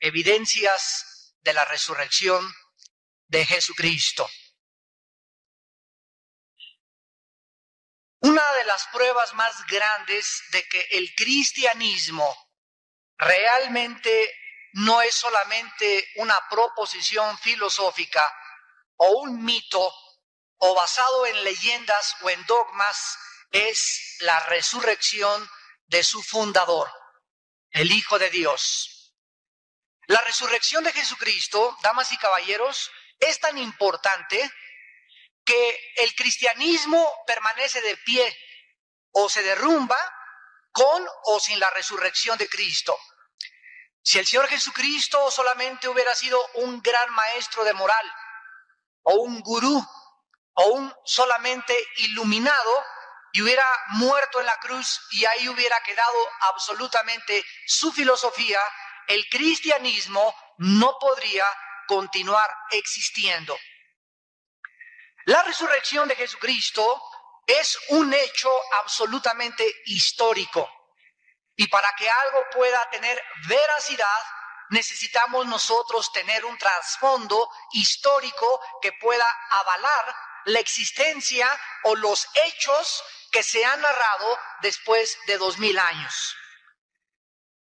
evidencias de la resurrección de Jesucristo. Una de las pruebas más grandes de que el cristianismo realmente no es solamente una proposición filosófica o un mito o basado en leyendas o en dogmas, es la resurrección de su fundador, el Hijo de Dios. La resurrección de Jesucristo, damas y caballeros, es tan importante que el cristianismo permanece de pie o se derrumba con o sin la resurrección de Cristo. Si el Señor Jesucristo solamente hubiera sido un gran maestro de moral, o un gurú, o un solamente iluminado, y hubiera muerto en la cruz y ahí hubiera quedado absolutamente su filosofía, el cristianismo no podría continuar existiendo. La resurrección de Jesucristo es un hecho absolutamente histórico. Y para que algo pueda tener veracidad, necesitamos nosotros tener un trasfondo histórico que pueda avalar la existencia o los hechos que se han narrado después de 2000 años.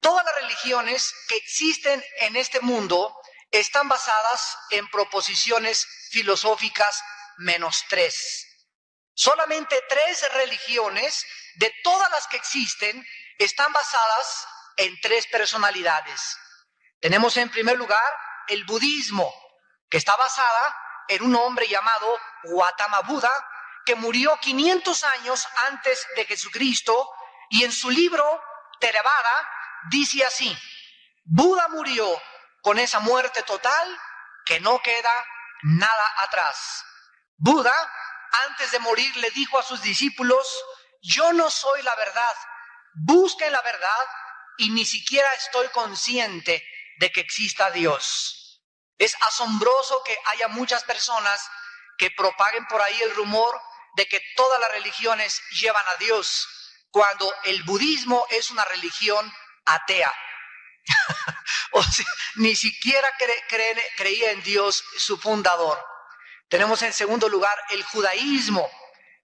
Todas las religiones que existen en este mundo están basadas en proposiciones filosóficas menos 3. Solamente 3 religiones de todas las que existen están basadas en 3 personalidades. Tenemos en primer lugar el budismo, que está basada en un hombre llamado Gautama Buda, que murió 500 años antes de Jesucristo, y en su libro Theravada dice así: Buda murió con esa muerte total que no queda nada atrás. Buda, antes de morir, le dijo a sus discípulos: yo no soy la verdad, busquen la verdad, y ni siquiera estoy consciente de que exista Dios. Es asombroso que haya muchas personas que propaguen por ahí el rumor de que todas las religiones llevan a Dios, cuando el budismo es una religión atea. O sea, ni siquiera creía en Dios, su fundador. Tenemos en segundo lugar el judaísmo.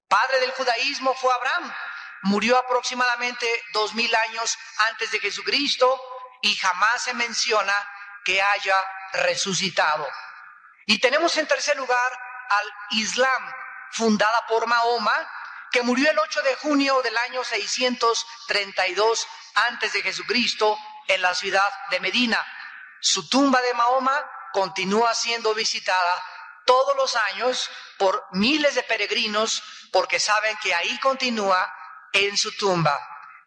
Padre del judaísmo fue Abraham. Murió aproximadamente 2000 años antes de Jesucristo y jamás se menciona que haya resucitado. Y tenemos en tercer lugar al Islam, fundada por Mahoma, que murió el 8 de junio del año 632 antes de Jesucristo en la ciudad de Medina. Su tumba de Mahoma continúa siendo visitada todos los años por miles de peregrinos porque saben que ahí continúa en su tumba.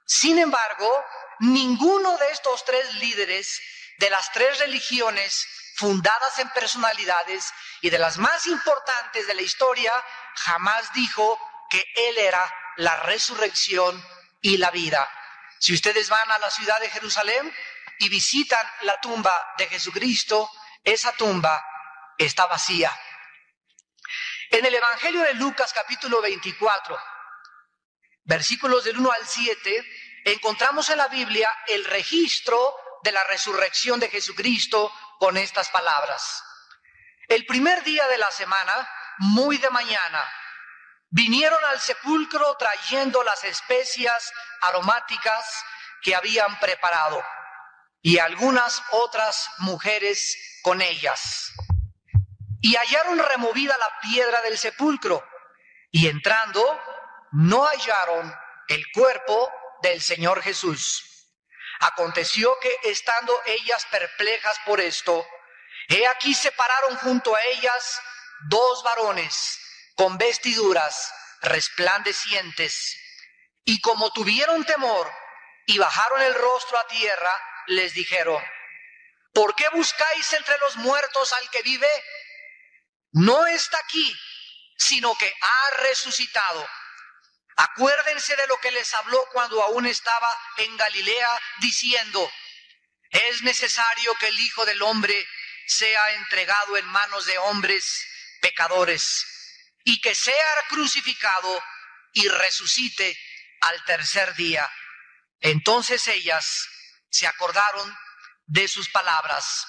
Sin embargo, ninguno de estos 3 líderes de las 3 religiones fundadas en personalidades y de las más importantes de la historia jamás dijo que Él era la resurrección y la vida. Si ustedes van a la ciudad de Jerusalén y visitan la tumba de Jesucristo, esa tumba está vacía. En el Evangelio de Lucas, capítulo 24, versículos del 1 al 7, encontramos en la Biblia el registro de la resurrección de Jesucristo con estas palabras. El primer día de la semana, muy de mañana, vinieron al sepulcro trayendo las especias aromáticas que habían preparado, y algunas otras mujeres con ellas. Y hallaron removida la piedra del sepulcro, y entrando, no hallaron el cuerpo del Señor Jesús. Aconteció que, estando ellas perplejas por esto, he aquí se pararon junto a ellas 2 varones con vestiduras resplandecientes, y como tuvieron temor y bajaron el rostro a tierra, les dijeron: ¿por qué buscáis entre los muertos al que vive? No está aquí, sino que ha resucitado. Acuérdense de lo que les habló cuando aún estaba en Galilea, diciendo: es necesario que el Hijo del Hombre sea entregado en manos de hombres pecadores, y que sea crucificado y resucite al tercer día. Entonces ellas se acordaron de sus palabras.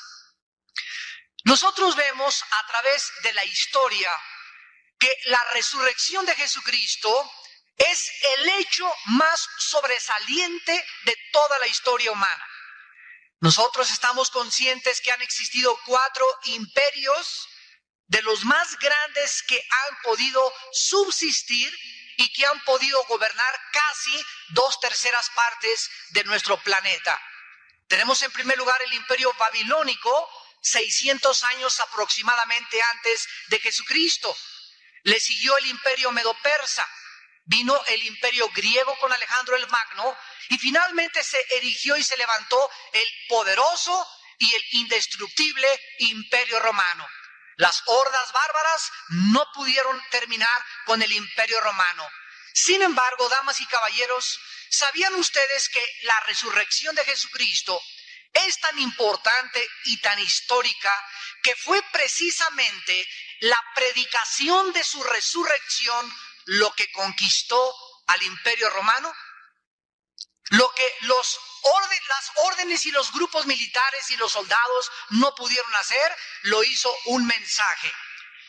Nosotros vemos a través de la historia que la resurrección de Jesucristo es el hecho más sobresaliente de toda la historia humana. Nosotros estamos conscientes que han existido 4 imperios de los más grandes que han podido subsistir y que han podido gobernar casi 2/3 partes de nuestro planeta. Tenemos en primer lugar el imperio babilónico, 600 años aproximadamente antes de Jesucristo. Le siguió el imperio medo-persa, vino el imperio griego con Alejandro el Magno y finalmente se erigió y se levantó el poderoso y el indestructible imperio romano. Las hordas bárbaras no pudieron terminar con el imperio romano. Sin embargo, damas y caballeros, ¿sabían ustedes que la resurrección de Jesucristo es tan importante y tan histórica que fue precisamente la predicación de su resurrección lo que conquistó al imperio romano? Lo que las órdenes y los grupos militares y los soldados no pudieron hacer, lo hizo un mensaje.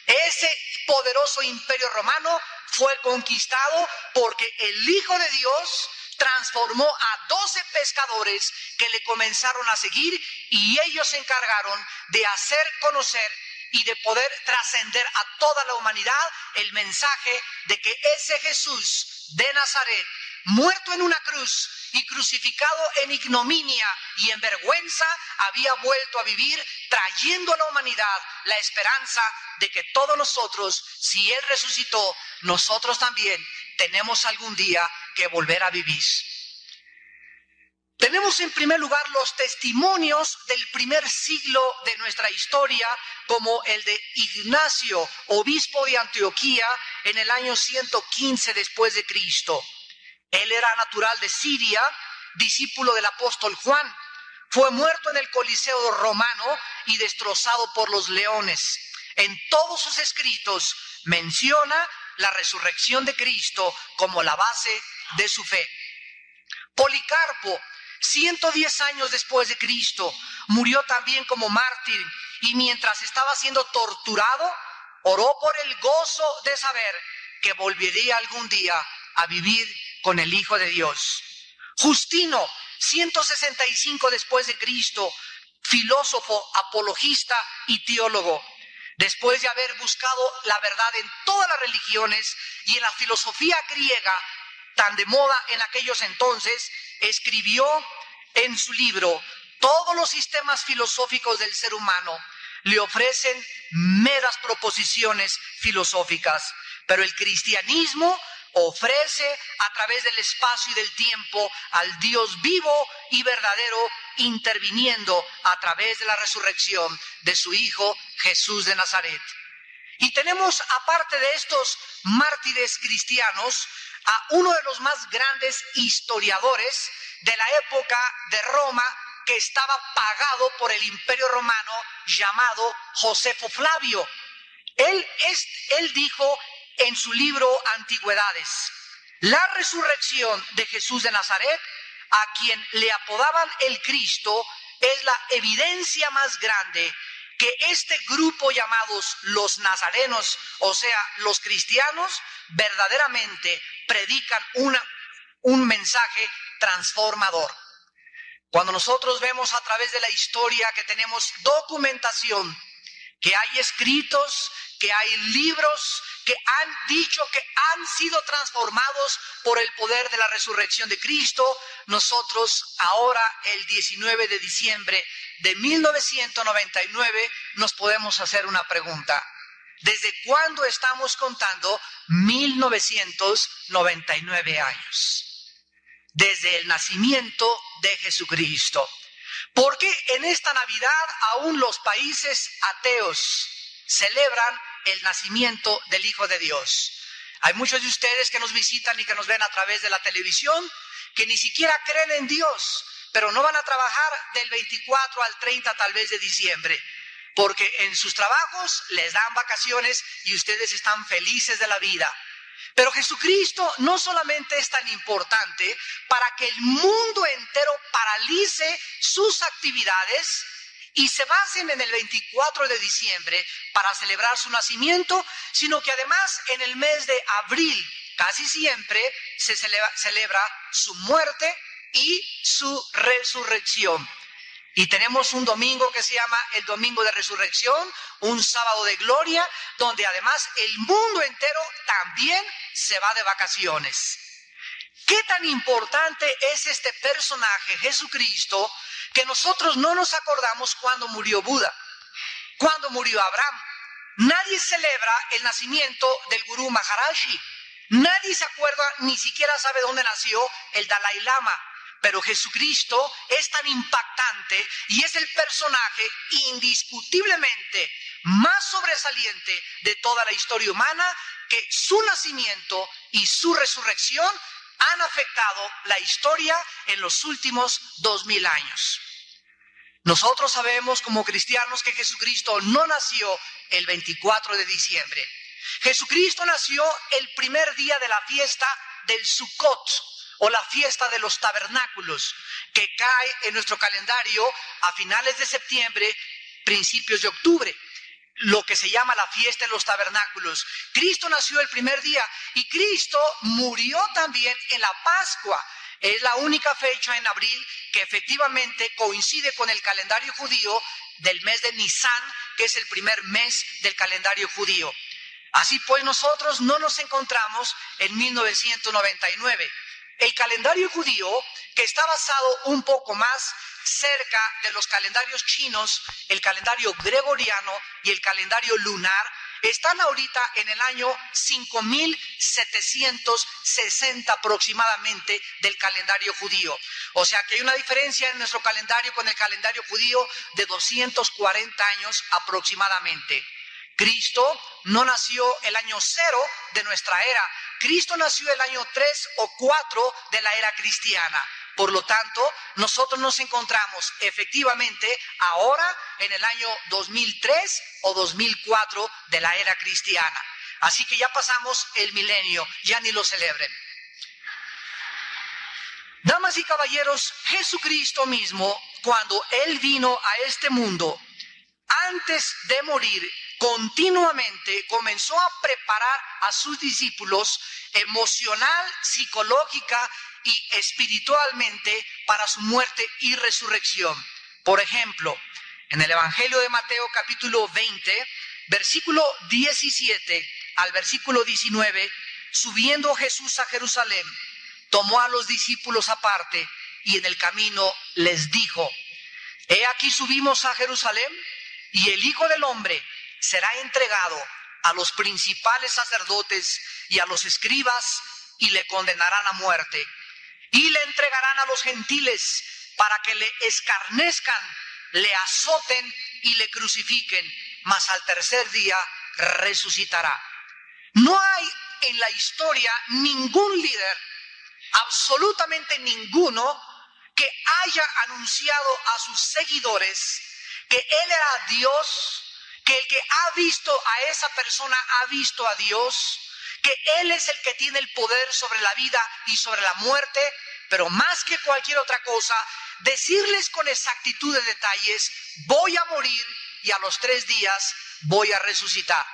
Ese poderoso imperio romano fue conquistado porque el Hijo de Dios transformó a 12 pescadores que le comenzaron a seguir y ellos se encargaron de hacer conocer y de poder trascender a toda la humanidad el mensaje de que ese Jesús de Nazaret, muerto en una cruz y crucificado en ignominia y en vergüenza, había vuelto a vivir, trayendo a la humanidad la esperanza de que todos nosotros, si Él resucitó, nosotros también tenemos algún día que volver a vivir. Tenemos en primer lugar los testimonios del primer siglo de nuestra historia, como el de Ignacio, obispo de Antioquía, en el año 115 después de Cristo. Él era natural de Siria, discípulo del apóstol Juan. Fue muerto en el Coliseo romano y destrozado por los leones. En todos sus escritos menciona la resurrección de Cristo como la base de su fe. Policarpo, 110 años después de Cristo, murió también como mártir y mientras estaba siendo torturado, oró por el gozo de saber que volvería algún día a vivir con el Hijo de Dios. Justino, 165 después de Cristo, filósofo, apologista y teólogo. Después de haber buscado la verdad en todas las religiones y en la filosofía griega, tan de moda en aquellos entonces, escribió en su libro: todos los sistemas filosóficos del ser humano le ofrecen meras proposiciones filosóficas, pero el cristianismo ofrece a través del espacio y del tiempo al Dios vivo y verdadero, interviniendo a través de la resurrección de su Hijo Jesús de Nazaret. Y tenemos, aparte de estos mártires cristianos, a uno de los más grandes historiadores de la época de Roma, que estaba pagado por el Imperio Romano, llamado Josefo Flavio. Él dijo en su libro Antigüedades: la resurrección de Jesús de Nazaret, a quien le apodaban el Cristo, es la evidencia más grande que este grupo llamados los nazarenos, o sea, los cristianos, verdaderamente predican un mensaje transformador. Cuando nosotros vemos a través de la historia que tenemos documentación, que hay escritos, que hay libros que han dicho que han sido transformados por el poder de la resurrección de Cristo, nosotros ahora, el 19 de diciembre de 1999, nos podemos hacer una pregunta. ¿Desde cuándo estamos contando 1999 años? Desde el nacimiento de Jesucristo. ¿Por qué en esta Navidad aún los países ateos celebran el nacimiento del Hijo de Dios? Hay muchos de ustedes que nos visitan y que nos ven a través de la televisión que ni siquiera creen en Dios, pero no van a trabajar del 24 al 30 tal vez de diciembre, porque en sus trabajos les dan vacaciones y ustedes están felices de la vida. Pero Jesucristo no solamente es tan importante para que el mundo entero paralice sus actividades y se basen en el 24 de diciembre para celebrar su nacimiento, sino que además en el mes de abril casi siempre se celebra su muerte y su resurrección. Y tenemos un domingo que se llama el Domingo de Resurrección, un sábado de gloria, donde además el mundo entero también se va de vacaciones. ¿Qué tan importante es este personaje, Jesucristo, que nosotros no nos acordamos cuando murió Buda, cuando murió Abraham? Nadie celebra el nacimiento del Gurú Maharaji. Nadie se acuerda, ni siquiera sabe dónde nació el Dalai Lama. Pero Jesucristo es tan impactante y es el personaje indiscutiblemente más sobresaliente de toda la historia humana, que su nacimiento y su resurrección han afectado la historia en los últimos 2000 años. Nosotros sabemos como cristianos que Jesucristo no nació el 24 de diciembre. Jesucristo nació el primer día de la fiesta del Sukkot, o la fiesta de los tabernáculos, que cae en nuestro calendario a finales de septiembre, principios de octubre, lo que se llama la fiesta de los tabernáculos. Cristo nació el primer día y Cristo murió también en la Pascua. Es la única fecha en abril que efectivamente coincide con el calendario judío del mes de Nisan, que es el primer mes del calendario judío. Así pues, nosotros no nos encontramos en 1999. El calendario judío, que está basado un poco más cerca de los calendarios chinos, el calendario gregoriano y el calendario lunar, están ahorita en el año 5760 aproximadamente del calendario judío. O sea que hay una diferencia en nuestro calendario con el calendario judío de 240 años aproximadamente. Cristo no nació el año 0 de nuestra era. Cristo nació el año 3 o 4 de la era cristiana. Por lo tanto, nosotros nos encontramos efectivamente ahora en el año 2003 o 2004 de la era cristiana. Así que ya pasamos el milenio, ya ni lo celebren. Damas y caballeros, Jesucristo mismo, cuando Él vino a este mundo, antes de morir, continuamente comenzó a preparar a sus discípulos emocional, psicológica y espiritualmente para su muerte y resurrección. Por ejemplo, en el Evangelio de Mateo capítulo 20, versículo 17 al versículo 19, subiendo Jesús a Jerusalén, tomó a los discípulos aparte y en el camino les dijo: He aquí subimos a Jerusalén, y el Hijo del Hombre será entregado a los principales sacerdotes y a los escribas, y le condenarán a muerte. Y le entregarán a los gentiles para que le escarnezcan, le azoten y le crucifiquen, mas al tercer día resucitará. No hay en la historia ningún líder, absolutamente ninguno, que haya anunciado a sus seguidores que Él era Dios, que el que ha visto a esa persona ha visto a Dios, que Él es el que tiene el poder sobre la vida y sobre la muerte, pero más que cualquier otra cosa, decirles con exactitud de detalles: voy a morir y a los 3 días voy a resucitar.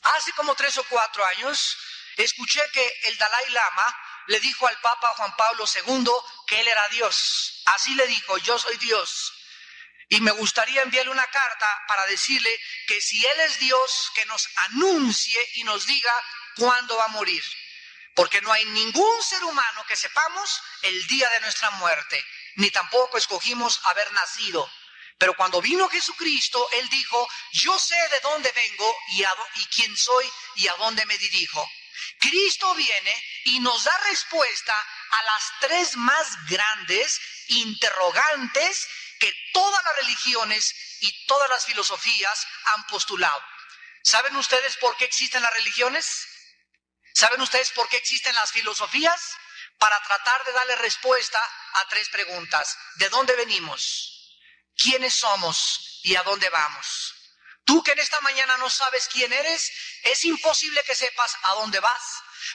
Hace como 3 o 4 años, escuché que el Dalai Lama le dijo al Papa Juan Pablo II que Él era Dios. Así le dijo: yo soy Dios. Y me gustaría enviarle una carta para decirle que si Él es Dios, que nos anuncie y nos diga cuándo va a morir. Porque no hay ningún ser humano que sepamos el día de nuestra muerte, ni tampoco escogimos haber nacido. Pero cuando vino Jesucristo, Él dijo: yo sé de dónde vengo y quién soy y a dónde me dirijo. Cristo viene y nos da respuesta a las 3 más grandes interrogantes que todas las religiones y todas las filosofías han postulado. ¿Saben ustedes por qué existen las religiones? ¿Saben ustedes por qué existen las filosofías? Para tratar de darle respuesta a 3 preguntas. ¿De dónde venimos? ¿Quiénes somos? ¿Y a dónde vamos? Tú que en esta mañana no sabes quién eres, es imposible que sepas a dónde vas.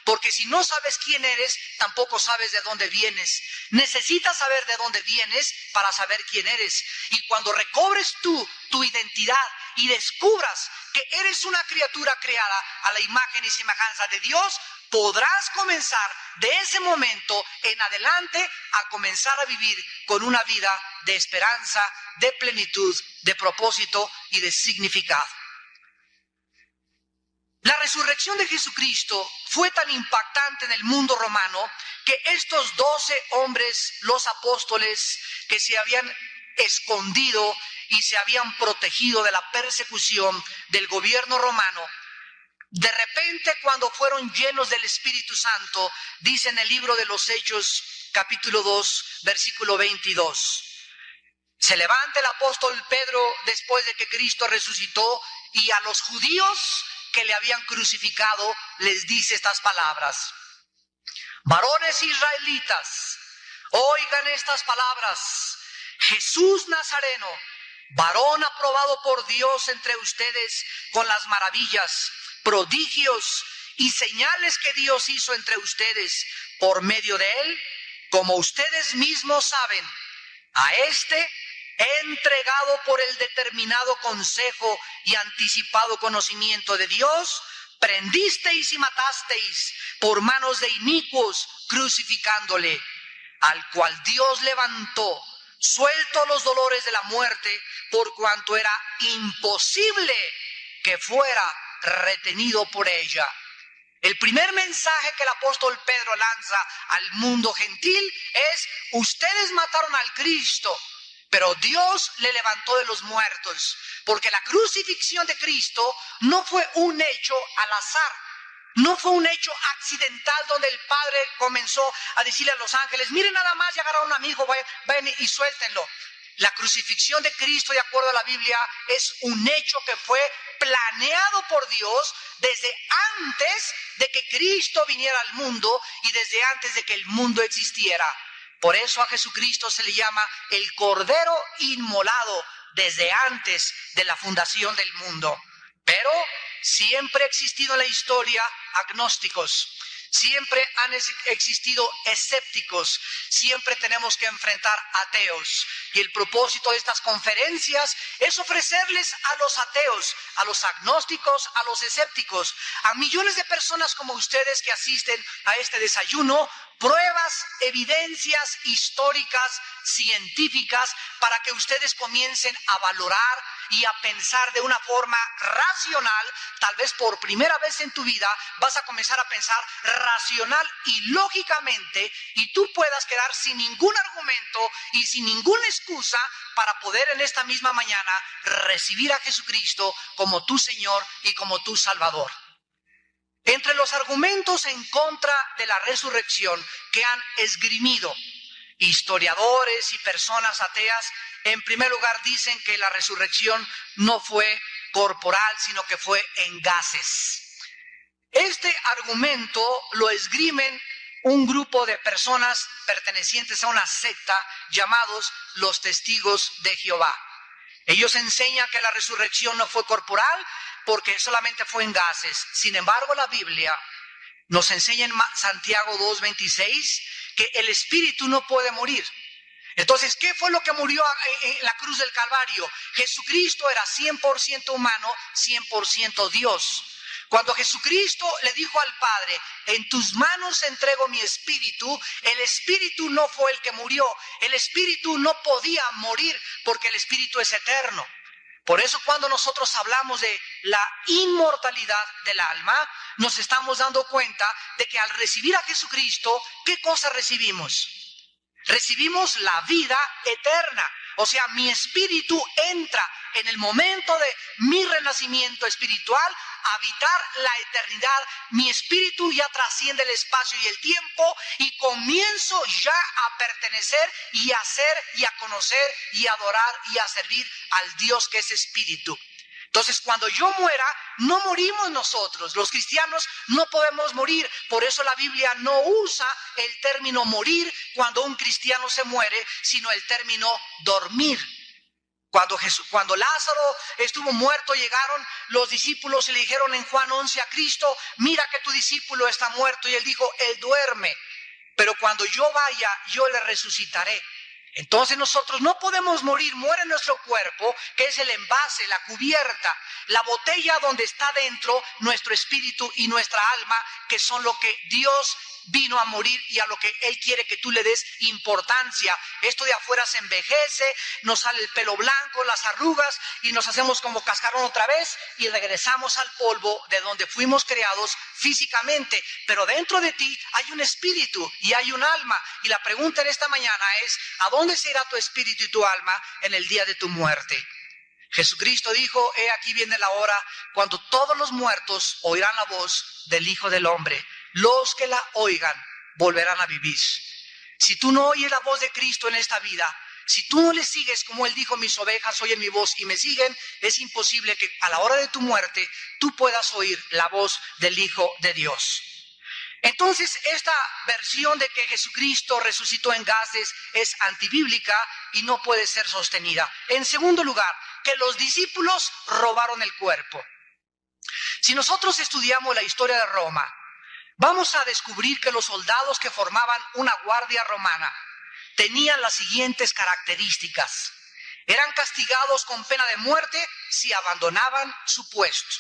Porque si no sabes quién eres, tampoco sabes de dónde vienes. Necesitas saber de dónde vienes para saber quién eres. Y cuando recobres tú tu identidad y descubras que eres una criatura creada a la imagen y semejanza de Dios, podrás comenzar de ese momento en adelante a comenzar a vivir con una vida de esperanza, de plenitud, de propósito y de significado. La resurrección de Jesucristo fue tan impactante en el mundo romano que estos 12 hombres, los apóstoles, que se habían escondido y se habían protegido de la persecución del gobierno romano, de repente cuando fueron llenos del Espíritu Santo, dice en el libro de los Hechos, capítulo 2, versículo 22, se levanta el apóstol Pedro después de que Cristo resucitó y a los judíos que le habían crucificado les dice estas palabras: varones israelitas, oigan estas palabras. Jesús Nazareno, varón aprobado por Dios entre ustedes con las maravillas, prodigios y señales que Dios hizo entre ustedes por medio de él, como ustedes mismos saben, a este entregado por el determinado consejo y anticipado conocimiento de Dios, prendisteis y matasteis por manos de inicuos, crucificándole, al cual Dios levantó, suelto los dolores de la muerte, por cuanto era imposible que fuera retenido por ella. El primer mensaje que el apóstol Pedro lanza al mundo gentil es: ustedes mataron al Cristo, pero Dios le levantó de los muertos, porque la crucifixión de Cristo no fue un hecho al azar, no fue un hecho accidental donde el Padre comenzó a decirle a los ángeles: miren nada más, ya agarraron a mi hijo, vayan y suéltenlo. La crucifixión de Cristo, de acuerdo a la Biblia, es un hecho que fue planeado por Dios desde antes de que Cristo viniera al mundo y desde antes de que el mundo existiera. Por eso a Jesucristo se le llama el Cordero Inmolado desde antes de la fundación del mundo. Pero siempre ha existido en la historia agnósticos, siempre han existido escépticos, siempre tenemos que enfrentar ateos. Y el propósito de estas conferencias es ofrecerles a los ateos, a los agnósticos, a los escépticos, a millones de personas como ustedes que asisten a este desayuno, pruebas, evidencias históricas, científicas, para que ustedes comiencen a valorar y a pensar de una forma racional. Tal vez por primera vez en tu vida vas a comenzar a pensar racional y lógicamente, y tú puedas quedar sin ningún argumento y sin ninguna excusa para poder en esta misma mañana recibir a Jesucristo como tu Señor y como tu Salvador. Entre los argumentos en contra de la resurrección que han esgrimido historiadores y personas ateas, en primer lugar dicen que la resurrección no fue corporal, sino que fue en gases. Este argumento lo esgrimen un grupo de personas pertenecientes a una secta llamados los Testigos de Jehová. Ellos enseñan que la resurrección no fue corporal porque solamente fue en gases. Sin embargo, la Biblia nos enseña en Santiago 2:26 que el espíritu no puede morir. Entonces, ¿qué fue lo que murió en la cruz del Calvario? Jesucristo era 100% humano, 100% Dios. Cuando Jesucristo le dijo al Padre: en tus manos entrego mi espíritu, el espíritu no fue el que murió. El espíritu no podía morir porque el espíritu es eterno. Por eso cuando nosotros hablamos de la inmortalidad del alma, nos estamos dando cuenta de que al recibir a Jesucristo, ¿qué cosa recibimos? Recibimos la vida eterna. O sea, mi espíritu entra en el momento de mi renacimiento espiritual a habitar la eternidad. Mi espíritu ya trasciende el espacio y el tiempo y comienzo ya a pertenecer y a ser y a conocer y a adorar y a servir al Dios que es espíritu. Entonces, cuando yo muera, no morimos nosotros. Los cristianos no podemos morir. Por eso la Biblia no usa el término morir cuando un cristiano se muere, sino el término dormir. Cuando Lázaro estuvo muerto, llegaron los discípulos y le dijeron en Juan 11 a Cristo: mira que tu discípulo está muerto. Y él dijo: él duerme, pero cuando yo vaya, yo le resucitaré. Entonces nosotros no podemos morir, muere nuestro cuerpo, que es el envase, la cubierta, la botella donde está dentro nuestro espíritu y nuestra alma, que son lo que Dios vino a morir y a lo que Él quiere que tú le des importancia. Esto de afuera se envejece, nos sale el pelo blanco, las arrugas, y nos hacemos como cascarón otra vez y regresamos al polvo de donde fuimos creados físicamente. Pero dentro de ti hay un espíritu y hay un alma, y la pregunta en esta mañana es: ¿a dónde se irá tu espíritu y tu alma en el día de tu muerte? Jesucristo dijo: he aquí viene la hora cuando todos los muertos oirán la voz del Hijo del Hombre. Los que la oigan volverán a vivir. Si tú no oyes la voz de Cristo en esta vida, si tú no le sigues, como Él dijo: mis ovejas oyen mi voz y me siguen, es imposible que a la hora de tu muerte tú puedas oír la voz del Hijo de Dios. Entonces, esta versión de que Jesucristo resucitó en gases es antibíblica y no puede ser sostenida. En segundo lugar, que los discípulos robaron el cuerpo. Si nosotros estudiamos la historia de Roma, vamos a descubrir que los soldados que formaban una guardia romana tenían las siguientes características. Eran castigados con pena de muerte si abandonaban su puesto.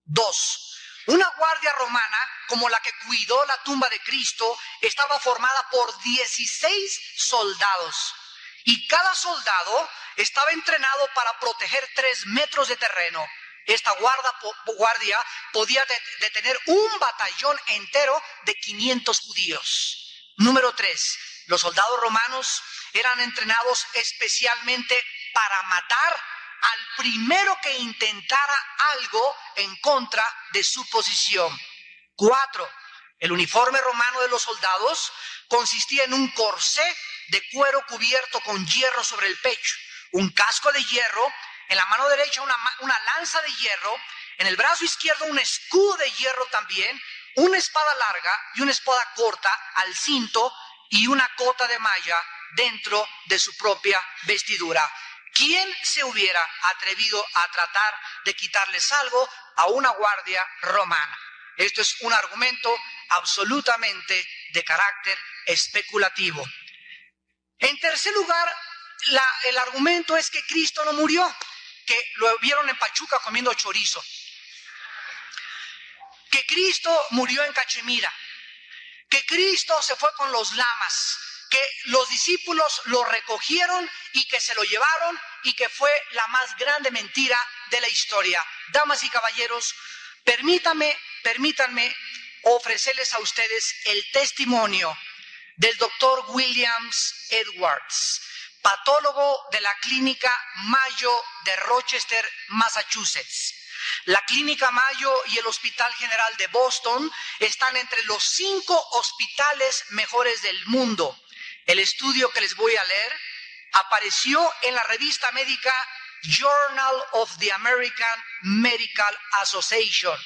2. Una guardia romana, como la que cuidó la tumba de Cristo, estaba formada por 16 soldados. Y cada soldado estaba entrenado para proteger 3 metros de terreno. Esta guardia podía detener un batallón entero de 500 judíos. Número 3. Los soldados romanos eran entrenados especialmente para matar al primero que intentara algo en contra de su posición. 4. El uniforme romano de los soldados consistía en un corsé de cuero cubierto con hierro sobre el pecho, un casco de hierro, en la mano derecha una lanza de hierro, en el brazo izquierdo un escudo de hierro también, una espada larga y una espada corta al cinto y una cota de malla dentro de su propia vestidura. ¿Quién se hubiera atrevido a tratar de quitarles algo a una guardia romana? Esto es un argumento absolutamente de carácter especulativo. En tercer lugar, el argumento es que Cristo no murió, que lo vieron en Pachuca comiendo chorizo, que Cristo murió en Cachemira, que Cristo se fue con los lamas, que los discípulos lo recogieron y que se lo llevaron, y que fue la más grande mentira de la historia. Damas y caballeros, permítanme ofrecerles a ustedes el testimonio del doctor Williams Edwards, patólogo de la Clínica Mayo de Rochester, Massachusetts. La Clínica Mayo y el Hospital General de Boston están entre los 5 hospitales mejores del mundo. El estudio que les voy a leer apareció en la revista médica Journal of the American Medical Association,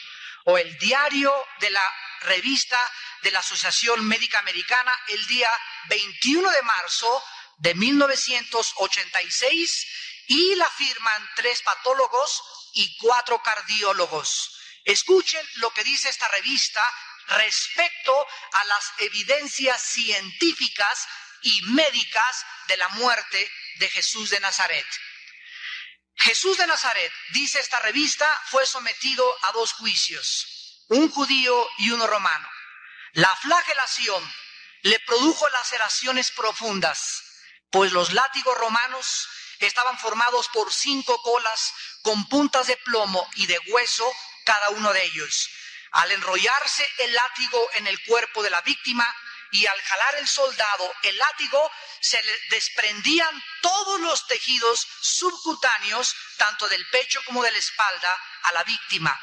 o el diario de la revista de la Asociación Médica Americana, el día 21 de marzo de 1986, y la firman 3 patólogos y 4 cardiólogos. Escuchen lo que dice esta revista respecto a las evidencias científicas y médicas de la muerte de Jesús de Nazaret. Jesús de Nazaret, dice esta revista, fue sometido a 2 juicios, un judío y uno romano. La flagelación le produjo laceraciones profundas, pues los látigos romanos estaban formados por 5 colas con puntas de plomo y de hueso cada uno de ellos. Al enrollarse el látigo en el cuerpo de la víctima y al jalar el soldado el látigo, se le desprendían todos los tejidos subcutáneos, tanto del pecho como de la espalda, a la víctima.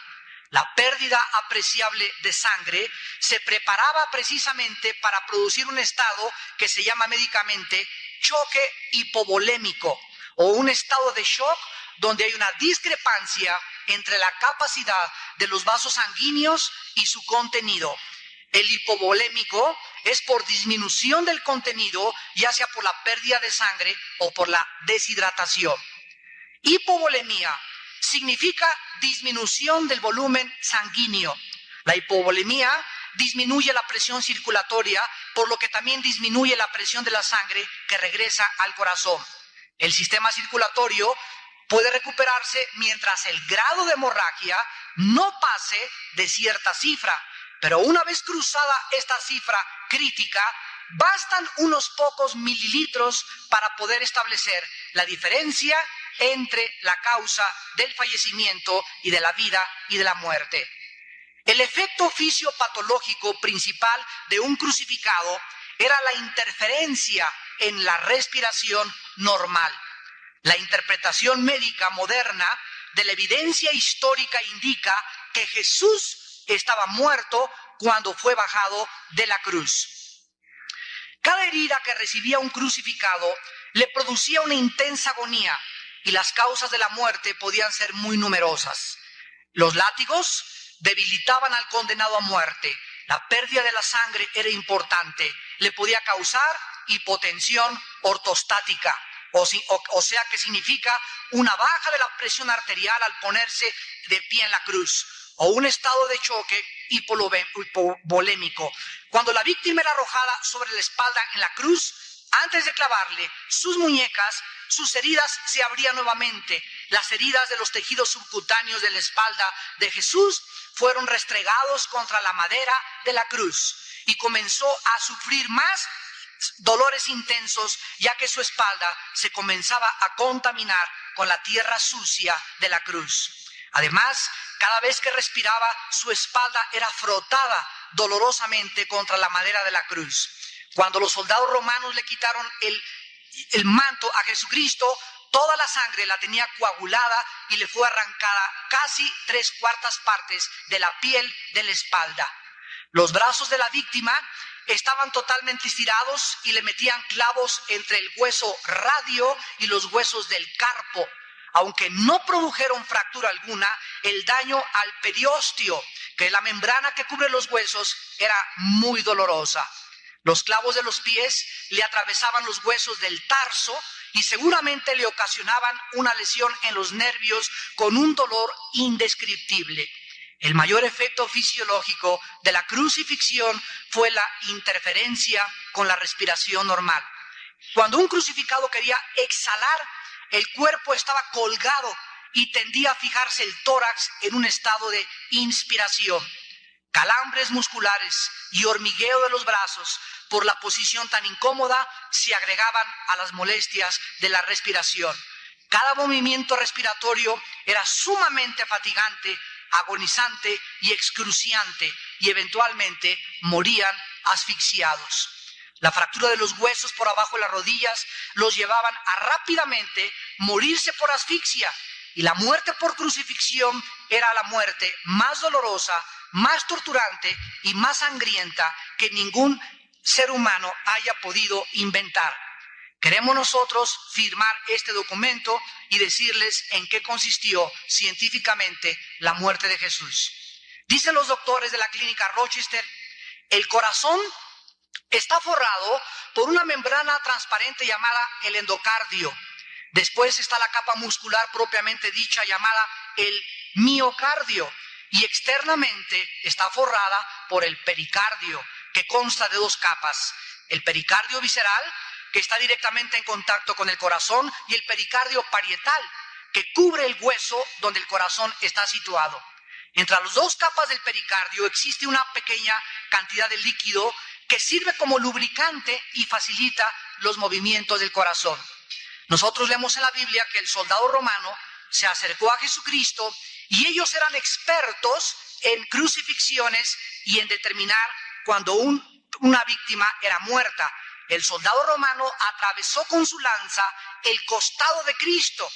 La pérdida apreciable de sangre se preparaba precisamente para producir un estado que se llama médicamente choque hipovolémico, o un estado de shock donde hay una discrepancia entre la capacidad de los vasos sanguíneos y su contenido. El hipovolémico es por disminución del contenido, ya sea por la pérdida de sangre o por la deshidratación. Hipovolemia significa disminución del volumen sanguíneo. La hipovolemia disminuye la presión circulatoria, por lo que también disminuye la presión de la sangre que regresa al corazón. El sistema circulatorio puede recuperarse mientras el grado de hemorragia no pase de cierta cifra, pero una vez cruzada esta cifra crítica, bastan unos pocos mililitros para poder establecer la diferencia entre la causa del fallecimiento y de la vida y de la muerte. El efecto fisiopatológico principal de un crucificado era la interferencia en la respiración normal. La interpretación médica moderna de la evidencia histórica indica que Jesús estaba muerto cuando fue bajado de la cruz. Cada herida que recibía un crucificado le producía una intensa agonía y las causas de la muerte podían ser muy numerosas. Los látigos debilitaban al condenado a muerte. La pérdida de la sangre era importante. Le podía causar hipotensión ortostática, o sea que significa una baja de la presión arterial al ponerse de pie en la cruz, o un estado de choque hipovolémico. Cuando la víctima era arrojada sobre la espalda en la cruz, antes de clavarle sus muñecas, sus heridas se abrían nuevamente. Las heridas de los tejidos subcutáneos de la espalda de Jesús fueron restregados contra la madera de la cruz y comenzó a sufrir más dolores intensos, ya que su espalda se comenzaba a contaminar con la tierra sucia de la cruz. Además, cada vez que respiraba, su espalda era frotada dolorosamente contra la madera de la cruz. Cuando los soldados romanos le quitaron el manto a Jesucristo, toda la sangre la tenía coagulada y le fue arrancada casi 3/4 partes de la piel de la espalda. Los brazos de la víctima estaban totalmente estirados y le metían clavos entre el hueso radio y los huesos del carpo. Aunque no produjeron fractura alguna, el daño al periósteo, que es la membrana que cubre los huesos, era muy dolorosa. Los clavos de los pies le atravesaban los huesos del tarso y seguramente le ocasionaban una lesión en los nervios con un dolor indescriptible. El mayor efecto fisiológico de la crucifixión fue la interferencia con la respiración normal. Cuando un crucificado quería exhalar, el cuerpo estaba colgado y tendía a fijarse el tórax en un estado de inspiración. Calambres musculares y hormigueo de los brazos por la posición tan incómoda se agregaban a las molestias de la respiración. Cada movimiento respiratorio era sumamente fatigante, agonizante y excruciante, y eventualmente morían asfixiados. La fractura de los huesos por abajo de las rodillas los llevaban a rápidamente morirse por asfixia, y la muerte por crucifixión era la muerte más dolorosa, más torturante y más sangrienta que ningún ser humano haya podido inventar. Queremos nosotros firmar este documento y decirles en qué consistió científicamente la muerte de Jesús. Dicen los doctores de la clínica Rochester, el corazón está forrado por una membrana transparente llamada el endocardio. Después está la capa muscular propiamente dicha llamada el miocardio, y externamente está forrada por el pericardio, que consta de 2 capas: el pericardio visceral, que está directamente en contacto con el corazón, y el pericardio parietal, que cubre el hueso donde el corazón está situado. Entre las 2 capas del pericardio existe una pequeña cantidad de líquido que sirve como lubricante y facilita los movimientos del corazón. Nosotros leemos en la Biblia que el soldado romano se acercó a Jesucristo y ellos eran expertos en crucifixiones y en determinar cuando una víctima era muerta. El soldado romano atravesó con su lanza el costado de Cristo,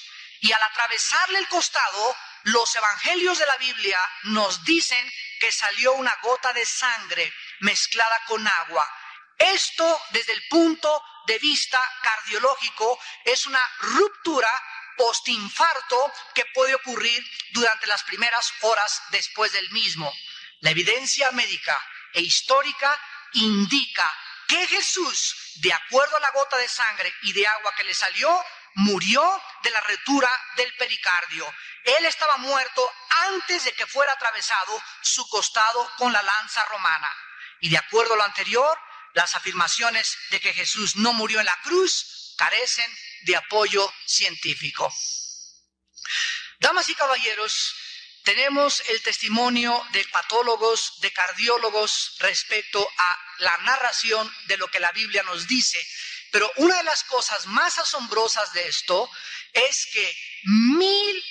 y al atravesarle el costado, los evangelios de la Biblia nos dicen que salió una gota de sangre mezclada con agua. Esto, desde el punto de vista cardiológico, es una ruptura postinfarto que puede ocurrir durante las primeras horas después del mismo. La evidencia médica e histórica indica que Jesús, de acuerdo a la gota de sangre y de agua que le salió, murió de la rotura del pericardio. Él estaba muerto antes de que fuera atravesado su costado con la lanza romana. Y de acuerdo a lo anterior, las afirmaciones de que Jesús no murió en la cruz carecen de apoyo científico. Damas y caballeros, tenemos el testimonio de patólogos, de cardiólogos respecto a la narración de lo que la Biblia nos dice. Pero una de las cosas más asombrosas de esto es que 1000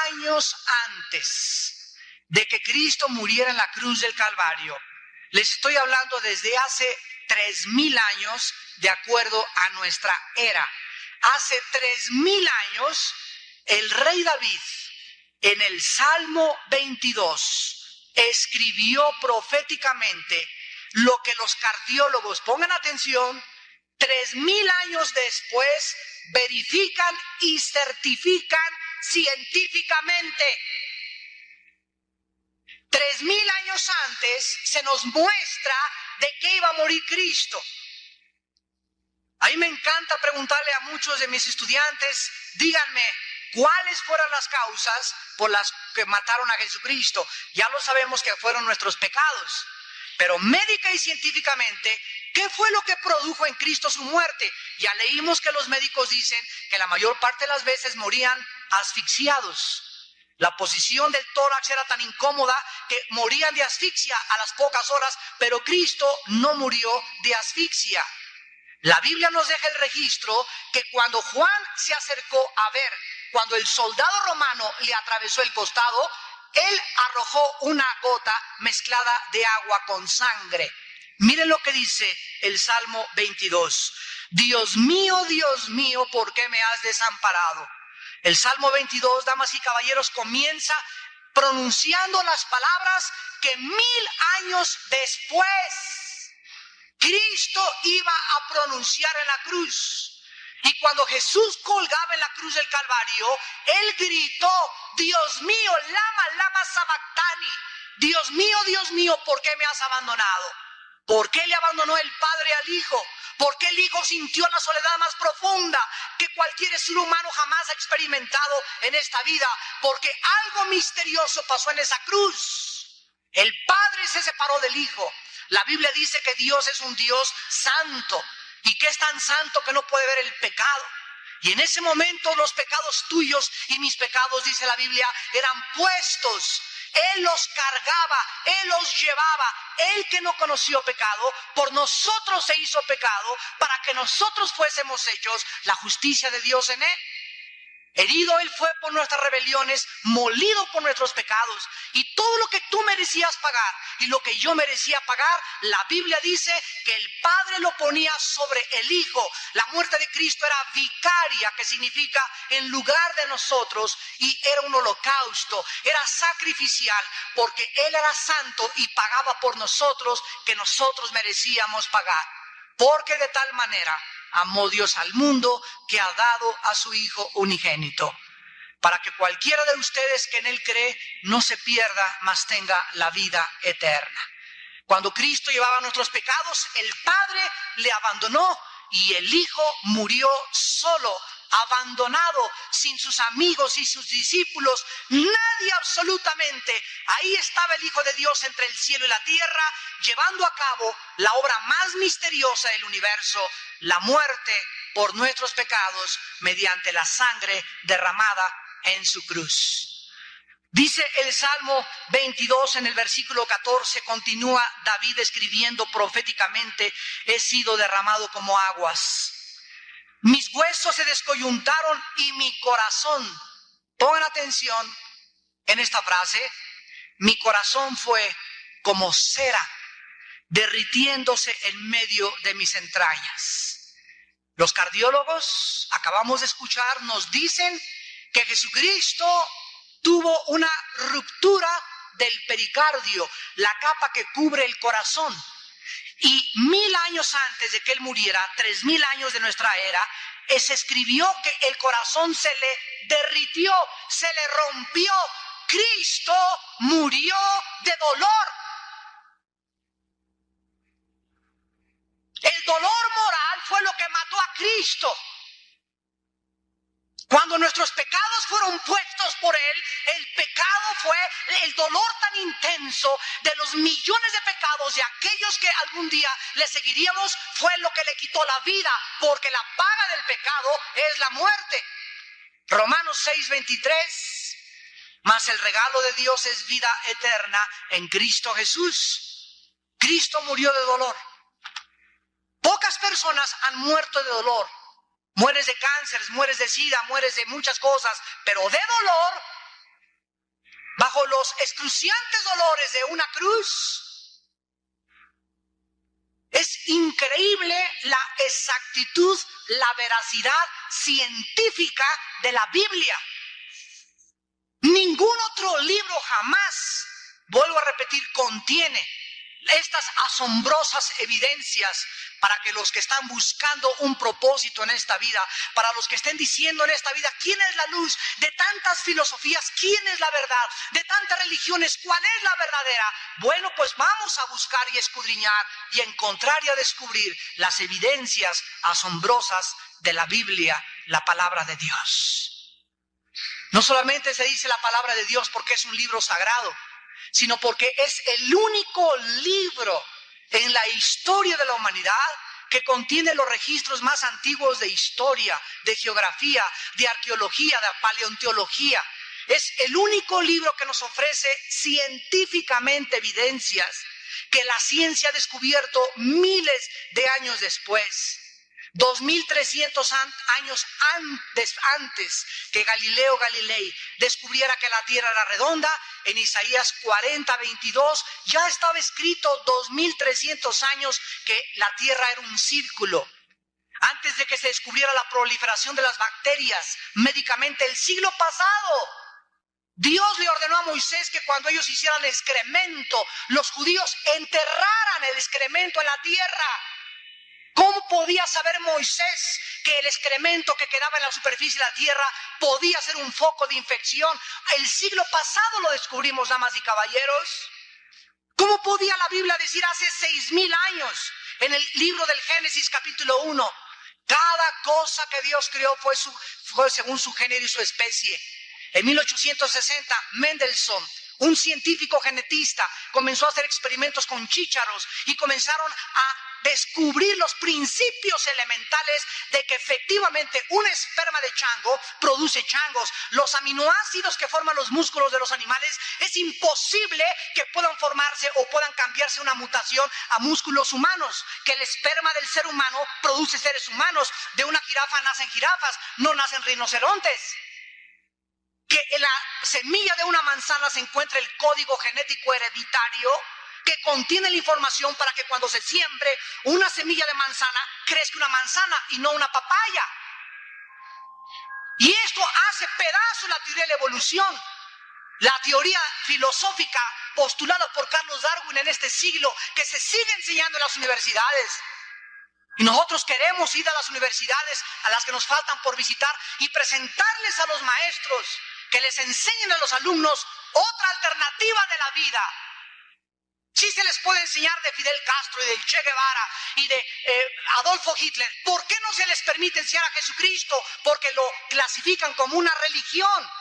años antes de que Cristo muriera en la cruz del Calvario, les estoy hablando desde hace 3000 años, de acuerdo a nuestra era. Hace 3000 años, el rey David, en el Salmo 22, escribió proféticamente lo que los cardiólogos, pongan atención, 3000 años después verifican y certifican científicamente. 3000 años antes se nos muestra de qué iba a morir Cristo. A mí me encanta preguntarle a muchos de mis estudiantes, díganme, ¿cuáles fueron las causas por las que mataron a Jesucristo? Ya lo sabemos que fueron nuestros pecados, pero médica y científicamente, ¿qué fue lo que produjo en Cristo su muerte? Ya leímos que los médicos dicen que la mayor parte de las veces morían asfixiados. La posición del tórax era tan incómoda que morían de asfixia a las pocas horas, pero Cristo no murió de asfixia. La Biblia nos deja el registro que cuando Juan se acercó a ver, cuando el soldado romano le atravesó el costado, él arrojó una gota mezclada de agua con sangre. Miren lo que dice el Salmo 22. Dios mío, ¿por qué me has desamparado? El Salmo 22, damas y caballeros, comienza pronunciando las palabras que 1000 años después Cristo iba a pronunciar en la cruz. Y cuando Jesús colgaba en la cruz del Calvario, Él gritó, Dios mío, lama sabactani. Dios mío, ¿por qué me has abandonado? ¿Por qué le abandonó el Padre al Hijo? ¿Por qué el Hijo sintió la soledad más profunda que cualquier ser humano jamás ha experimentado en esta vida? Porque algo misterioso pasó en esa cruz. El Padre se separó del Hijo. La Biblia dice que Dios es un Dios santo y que es tan santo que no puede ver el pecado. Y en ese momento los pecados tuyos y mis pecados, dice la Biblia, eran puestos. Él los cargaba, Él los llevaba. Él que no conoció pecado, por nosotros se hizo pecado para que nosotros fuésemos hechos la justicia de Dios en Él. Herido Él fue por nuestras rebeliones, molido por nuestros pecados. Y todo lo que tú merecías pagar y lo que yo merecía pagar, la Biblia dice que el Padre lo ponía sobre el Hijo. La muerte de Cristo era vicaria, que significa en lugar de nosotros, y era un holocausto, era sacrificial, porque Él era santo y pagaba por nosotros que nosotros merecíamos pagar. Porque de tal manera amó Dios al mundo que ha dado a su Hijo unigénito, para que cualquiera de ustedes que en Él cree no se pierda, mas tenga la vida eterna. Cuando Cristo llevaba nuestros pecados, el Padre le abandonó y el Hijo murió solo, abandonado, sin sus amigos y sus discípulos, nadie absolutamente. Ahí estaba el Hijo de Dios entre el cielo y la tierra, llevando a cabo la obra más misteriosa del universo, la muerte por nuestros pecados mediante la sangre derramada en su cruz. Dice el Salmo 22 en el versículo 14, continúa David escribiendo proféticamente, he sido derramado como aguas. Mis huesos se descoyuntaron y mi corazón, pongan atención en esta frase, mi corazón fue como cera, derritiéndose en medio de mis entrañas. Los cardiólogos, acabamos de escuchar, nos dicen que Jesucristo tuvo una ruptura del pericardio, la capa que cubre el corazón. Y 1000 años antes de que Él muriera, 3000 años de nuestra era, se escribió que el corazón se le derritió, se le rompió. Cristo murió de dolor. El dolor moral fue lo que mató a Cristo. Cuando nuestros pecados fueron puestos por Él, el pecado fue el dolor tan intenso de los millones de pecados de aquellos que algún día le seguiríamos, fue lo que le quitó la vida, porque la paga del pecado es la muerte. Romanos 6:23, mas el regalo de Dios es vida eterna en Cristo Jesús. Cristo murió de dolor. Pocas personas han muerto de dolor. Mueres de cáncer, mueres de sida, mueres de muchas cosas, pero de dolor, bajo los excruciantes dolores de una cruz. Es increíble la exactitud, la veracidad científica de la Biblia. Ningún otro libro jamás, vuelvo a repetir, contiene estas asombrosas evidencias para que los que están buscando un propósito en esta vida, para los que estén diciendo en esta vida quién es la luz, de tantas filosofías, quién es la verdad, de tantas religiones, cuál es la verdadera. Bueno, pues vamos a buscar y escudriñar y encontrar y a descubrir las evidencias asombrosas de la Biblia, la palabra de Dios. No solamente se dice la palabra de Dios porque es un libro sagrado, sino porque es el único libro en la historia de la humanidad que contiene los registros más antiguos de historia, de geografía, de arqueología, de paleontología. Es el único libro que nos ofrece científicamente evidencias que la ciencia ha descubierto miles de años después. 2300 años antes que Galileo Galilei descubriera que la Tierra era redonda, en Isaías 40:22 ya estaba escrito 2300 años que la Tierra era un círculo. Antes de que se descubriera la proliferación de las bacterias médicamente el siglo pasado, Dios le ordenó a Moisés que cuando ellos hicieran excremento, los judíos enterraran el excremento en la tierra. ¿Cómo podía saber Moisés que el excremento que quedaba en la superficie de la tierra podía ser un foco de infección? El siglo pasado lo descubrimos, damas y caballeros. ¿Cómo podía la Biblia decir hace 6000 años, en el libro del Génesis capítulo 1, cada cosa que Dios creó fue según su género y su especie? En 1860, Mendelssohn, un científico genetista, comenzó a hacer experimentos con chícharos y comenzaron a descubrir los principios elementales de que efectivamente un esperma de chango produce changos. Los aminoácidos que forman los músculos de los animales es imposible que puedan formarse o puedan cambiarse una mutación a músculos humanos. Que el esperma del ser humano produce seres humanos. De una jirafa nacen jirafas, no nacen rinocerontes. Que en la semilla de una manzana se encuentra el código genético hereditario que contiene la información para que cuando se siembre una semilla de manzana, crezca una manzana y no una papaya. Y esto hace pedazo la teoría de la evolución, la teoría filosófica postulada por Carlos Darwin en este siglo, que se sigue enseñando en las universidades. Y nosotros queremos ir a las universidades a las que nos faltan por visitar y presentarles a los maestros que les enseñen a los alumnos otra alternativa de la vida. Sí se les puede enseñar de Fidel Castro y de Che Guevara y de Adolfo Hitler. ¿Por qué no se les permite enseñar a Jesucristo? Porque lo clasifican como una religión.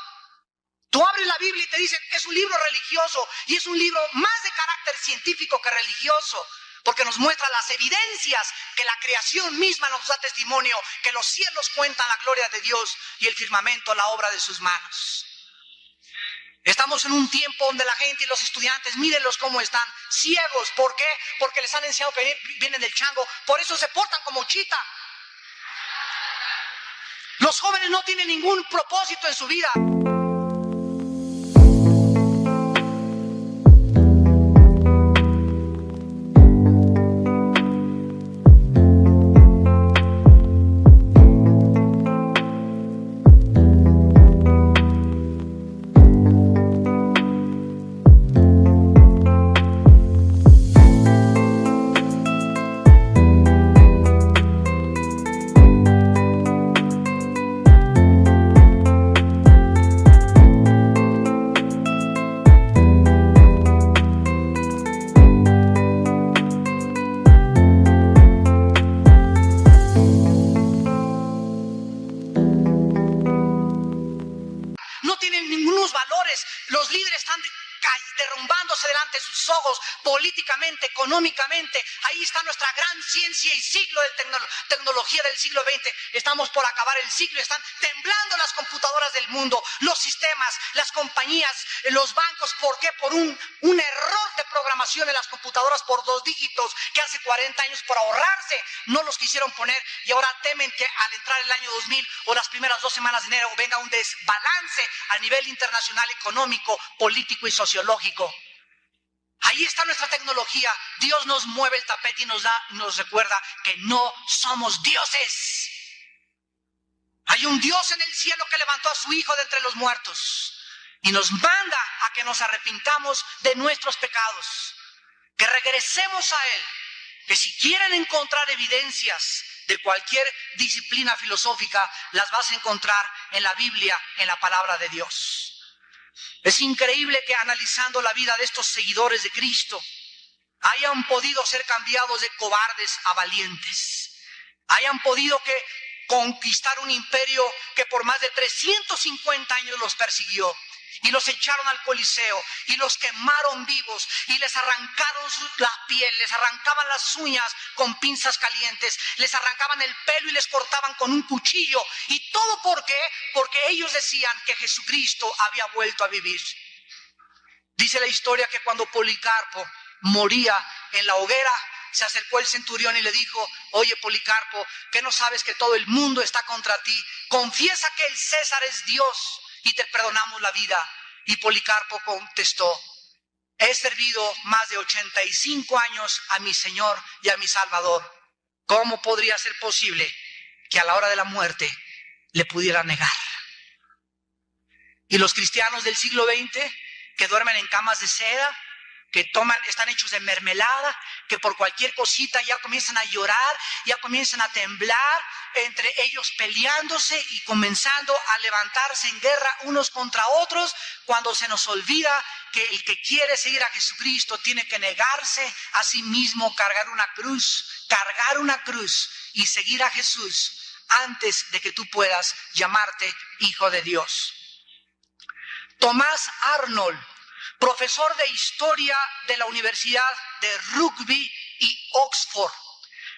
Tú abres la Biblia y te dicen, es un libro religioso, y es un libro más de carácter científico que religioso, porque nos muestra las evidencias que la creación misma nos da testimonio, que los cielos cuentan la gloria de Dios y el firmamento la obra de sus manos. Estamos en un tiempo donde la gente y los estudiantes, mírenlos cómo están, ciegos. ¿Por qué? Porque les han enseñado que vienen del chango, por eso se portan como chita. Los jóvenes no tienen ningún propósito en su vida. ningunos valores. Los líderes están derrumbándose delante de sus ojos, políticamente, económicamente. Ahí está nuestra gran ciencia y siglo de tecnología del siglo XX. Estamos por acabar el siglo, están temblando las computadoras del mundo, los sistemas, las compañías, los bancos. ¿Por qué? Por un error de programación en las computadoras por 2 dígitos que hace 40 años, por ahorrarse, no los quisieron poner, y ahora temen que al entrar el año 2000 o las primeras 2 semanas de enero venga un desbalance a nivel internacional, económico, político y sociológico. Ahí está nuestra tecnología. Dios nos mueve el tapete y nos recuerda que no somos dioses. Hay un Dios en el cielo que levantó a su Hijo de entre los muertos y nos manda a que nos arrepintamos de nuestros pecados, que regresemos a Él, que si quieren encontrar evidencias de cualquier disciplina filosófica, las vas a encontrar en la Biblia, en la palabra de Dios. Es increíble que analizando la vida de estos seguidores de Cristo hayan podido ser cambiados de cobardes a valientes, hayan podido conquistar un imperio que por más de 350 años los persiguió y los echaron al Coliseo y los quemaron vivos y les arrancaron la piel, les arrancaban las uñas con pinzas calientes, les arrancaban el pelo y les cortaban con un cuchillo. ¿Y todo por qué? Porque ellos decían que Jesucristo había vuelto a vivir. Dice la historia que cuando Policarpo moría en la hoguera, se acercó el centurión y le dijo: oye, Policarpo, ¿qué no sabes que todo el mundo está contra ti? Confiesa que el César es Dios y te perdonamos la vida. Y Policarpo contestó: he servido más de 85 años a mi Señor y a mi Salvador. ¿Cómo podría ser posible que a la hora de la muerte le pudiera negar? Y los cristianos del siglo XX que duermen en camas de seda, que están hechos de mermelada, que por cualquier cosita ya comienzan a llorar, ya comienzan a temblar, entre ellos peleándose y comenzando a levantarse en guerra unos contra otros, cuando se nos olvida que el que quiere seguir a Jesucristo tiene que negarse a sí mismo, cargar una cruz y seguir a Jesús antes de que tú puedas llamarte hijo de Dios. Thomas Arnold, profesor de historia de la Universidad de Rugby y Oxford,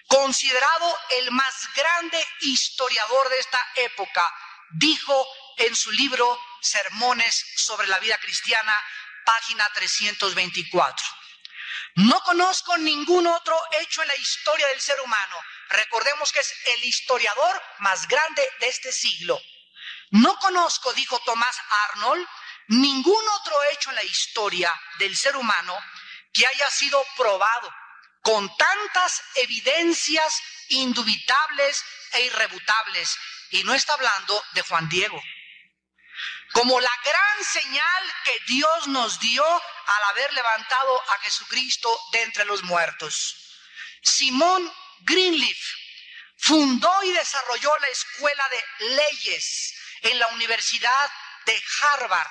considerado el más grande historiador de esta época, dijo en su libro Sermones sobre la vida cristiana, página 324: no conozco ningún otro hecho en la historia del ser humano. Recordemos que es el historiador más grande de este siglo. No conozco, dijo Thomas Arnold, ningún otro hecho en la historia del ser humano que haya sido probado con tantas evidencias indubitables e irrefutables. Y no está hablando de Juan Diego. Como la gran señal que Dios nos dio al haber levantado a Jesucristo de entre los muertos. Simon Greenleaf fundó y desarrolló la Escuela de Leyes en la Universidad de Harvard,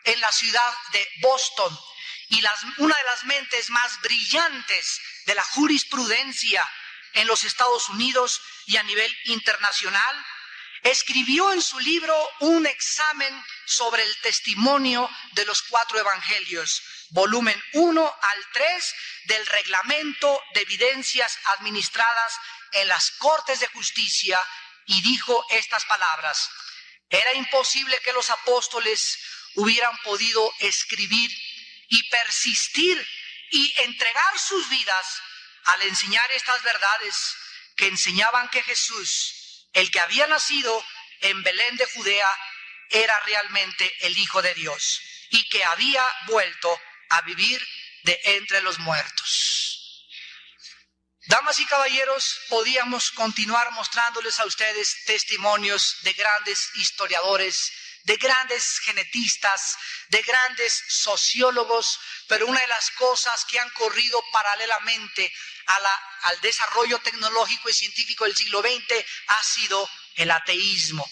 en la ciudad de Boston, y una de las mentes más brillantes de la jurisprudencia en los Estados Unidos y a nivel internacional, escribió en su libro un examen sobre el testimonio de los 4 evangelios, volumen 1 al 3 del Reglamento de Evidencias Administradas en las Cortes de Justicia, y dijo estas palabras: era imposible que los apóstoles hubieran podido escribir y persistir y entregar sus vidas al enseñar estas verdades que enseñaban que Jesús, el que había nacido en Belén de Judea, era realmente el Hijo de Dios y que había vuelto a vivir de entre los muertos. Damas y caballeros, podíamos continuar mostrándoles a ustedes testimonios de grandes historiadores, de grandes genetistas, de grandes sociólogos, pero una de las cosas que han corrido paralelamente al desarrollo tecnológico y científico del siglo XX ha sido el ateísmo.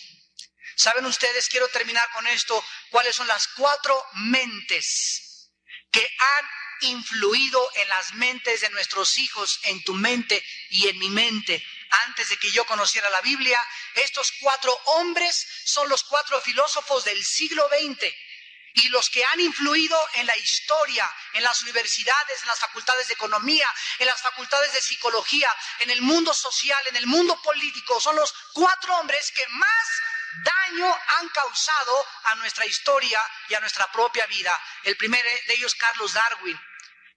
¿Saben ustedes, quiero terminar con esto, cuáles son las 4 mentes que han influido en las mentes de nuestros hijos, en tu mente y en mi mente, antes de que yo conociera la Biblia? Estos 4 hombres son los 4 filósofos del siglo XX. y los que han influido en la historia, en las universidades, en las facultades de economía, en las facultades de psicología, en el mundo social, en el mundo político, son los 4 hombres que más daño han causado a nuestra historia y a nuestra propia vida. El primero de ellos, Carlos Darwin,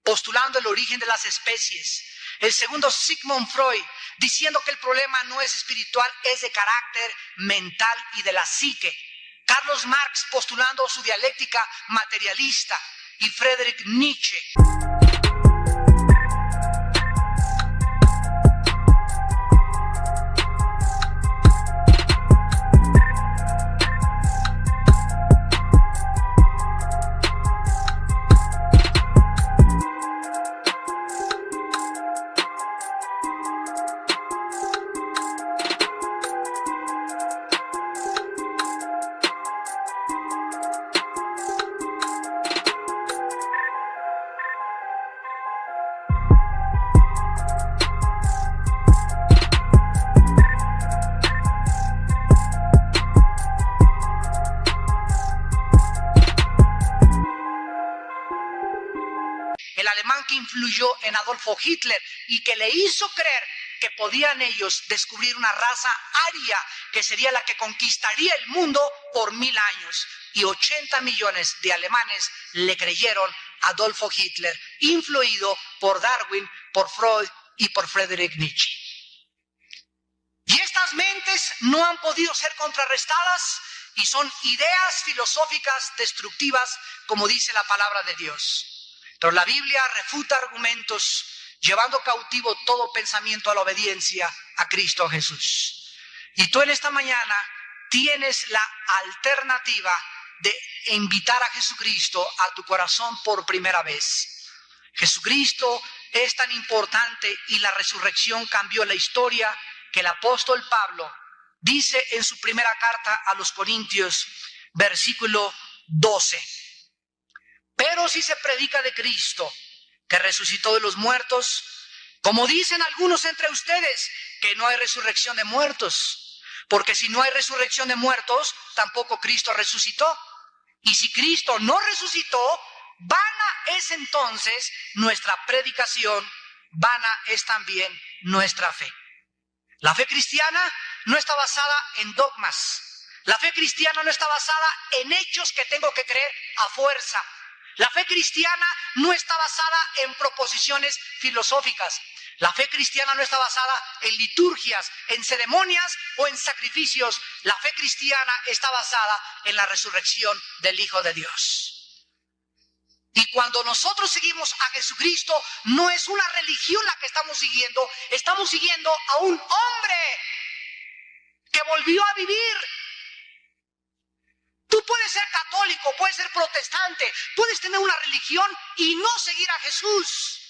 postulando el origen de las especies. El segundo, Sigmund Freud, diciendo que el problema no es espiritual, es de carácter mental y de la psique. Carlos Marx postulando su dialéctica materialista y Friedrich Nietzsche. El alemán que influyó en Adolfo Hitler y que le hizo creer que podían ellos descubrir una raza aria que sería la que conquistaría el mundo por 1000 años. Y 80 millones de alemanes le creyeron a Adolfo Hitler, influido por Darwin, por Freud y por Friedrich Nietzsche. Y estas mentes no han podido ser contrarrestadas y son ideas filosóficas destructivas, como dice la palabra de Dios. Pero la Biblia refuta argumentos, llevando cautivo todo pensamiento a la obediencia a Cristo Jesús. Y tú en esta mañana tienes la alternativa de invitar a Jesucristo a tu corazón por primera vez. Jesucristo es tan importante y la resurrección cambió la historia que el apóstol Pablo dice en su primera carta a los Corintios, versículo 12. Pero si se predica de Cristo, que resucitó de los muertos, como dicen algunos entre ustedes, que no hay resurrección de muertos, porque si no hay resurrección de muertos, tampoco Cristo resucitó. Y si Cristo no resucitó, vana es entonces nuestra predicación, vana es también nuestra fe. La fe cristiana no está basada en dogmas. La fe cristiana no está basada en hechos que tengo que creer a fuerza. La fe cristiana no está basada en proposiciones filosóficas. La fe cristiana no está basada en liturgias, en ceremonias o en sacrificios. La fe cristiana está basada en la resurrección del Hijo de Dios. Y cuando nosotros seguimos a Jesucristo, no es una religión la que estamos siguiendo a un hombre que volvió a vivir. Tú puedes ser católico, puedes ser protestante, puedes tener una religión y no seguir a Jesús.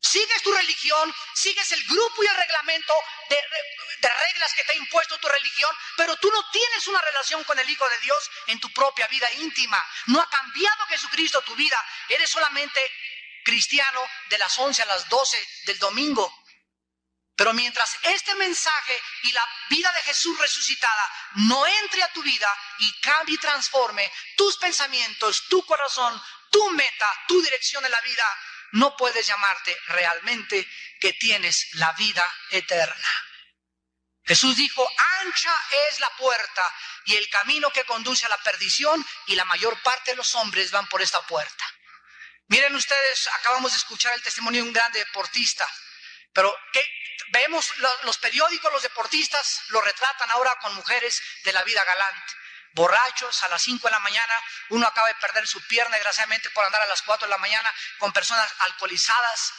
Sigues tu religión, sigues el grupo y el reglamento de reglas que te ha impuesto tu religión, pero tú no tienes una relación con el Hijo de Dios en tu propia vida íntima. No ha cambiado Jesucristo tu vida, eres solamente cristiano de las 11 a las 12 del domingo. Pero mientras este mensaje y la vida de Jesús resucitada no entre a tu vida y cambie y transforme tus pensamientos, tu corazón, tu meta, tu dirección en la vida, no puedes llamarte realmente que tienes la vida eterna. Jesús dijo, ancha es la puerta y el camino que conduce a la perdición, y la mayor parte de los hombres van por esta puerta. Miren ustedes, acabamos de escuchar el testimonio de un gran deportista, pero vemos los periódicos, los deportistas lo retratan ahora con mujeres de la vida galante. Borrachos a las 5 de la mañana, uno acaba de perder su pierna desgraciadamente por andar a las 4 de la mañana con personas alcoholizadas.